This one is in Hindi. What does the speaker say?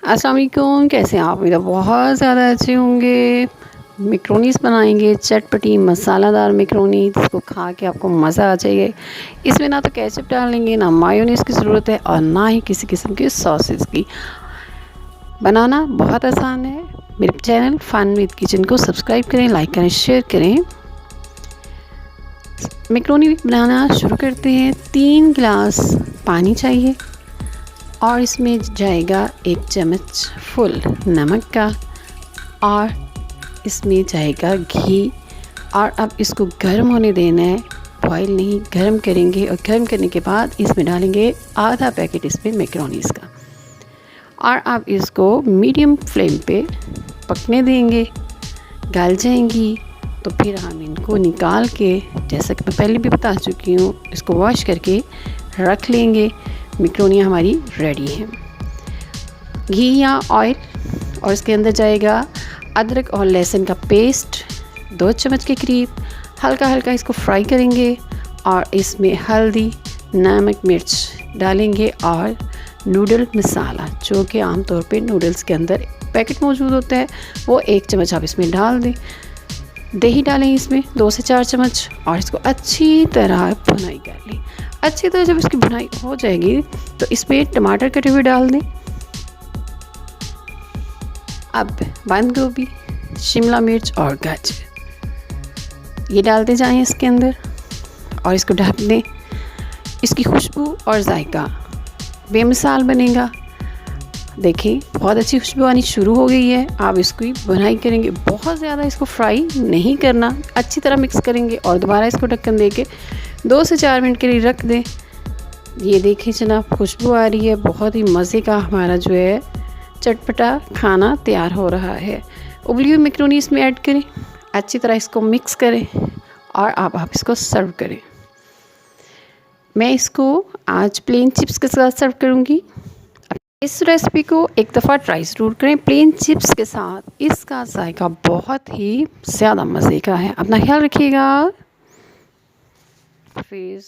अस्सलाम वालेकुम, कैसे हैं आप? मेरा बहुत ज़्यादा अच्छे होंगे। मैक्रोनीस बनाएंगे, चटपटी मसालादार मैक्रोनी, जिसको खा के आपको मज़ा आ जाएगा। इसमें ना तो केचप डालेंगे, ना मायोनीज़ की ज़रूरत है और ना ही किसी किस्म की सॉसेस की। बनाना बहुत आसान है। मेरे चैनल फन विद किचन को सब्सक्राइब करें, लाइक करें, शेयर करें। मैक्रोनी बनाना शुरू करते हैं। 3 गिलास पानी चाहिए और इसमें जाएगा 1 चम्मच फुल नमक का और इसमें जाएगा घी। और अब इसको गर्म होने देना है, बॉईल नहीं, गर्म करेंगे। और गर्म करने के बाद इसमें डालेंगे आधा पैकेट इसमें मैक्रोनीज़ का और अब इसको मीडियम फ्लेम पे पकने देंगे। गल जाएंगी तो फिर हम इनको निकाल के, जैसा कि मैं पहले भी बता चुकी हूँ, इसको वॉश करके रख लेंगे। मैक्रोनी हमारी रेडी है। घी या ऑयल और इसके अंदर जाएगा अदरक और लहसुन का पेस्ट 2 चम्मच के करीब। हल्का हल्का इसको फ्राई करेंगे और इसमें हल्दी, नमक, मिर्च डालेंगे और नूडल मसाला, जो कि आमतौर पे नूडल्स के अंदर पैकेट मौजूद होता है, वो 1 चम्मच आप इसमें डाल दें। दही डालें इसमें 2 से 4 चम्मच और इसको अच्छी तरह भुनाई कर लें। अच्छी तरह जब इसकी भुनाई हो जाएगी तो इसमें टमाटर कटे हुए डाल दें। अब बंद गोभी, शिमला मिर्च और गाजर ये डालते जाएं इसके अंदर और इसको ढक दें। इसकी खुशबू और जायका बेमिसाल बनेगा। देखिए बहुत अच्छी खुशबू आनी शुरू हो गई है। आप इसकी बुनाई करेंगे, बहुत ज़्यादा इसको फ्राई नहीं करना, अच्छी तरह मिक्स करेंगे और दोबारा इसको ढक्कन दे के 2 से 4 मिनट के लिए रख दें। ये देखिए जनाब, खुशबू आ रही है। बहुत ही मज़े का हमारा जो है चटपटा खाना तैयार हो रहा है। उबली हुई मैक्रोनी इसमें ऐड करें, अच्छी तरह इसको मिक्स करें और अब आप इसको सर्व करें। मैं इसको आज प्लेन चिप्स के साथ सर्व करूँगी। इस रेसिपी को एक दफ़ा ट्राई ज़रूर करें प्लेन चिप्स के साथ। इसका जायका बहुत ही ज़्यादा मज़े का है। अपना ख्याल रखिएगा। हाफिज़।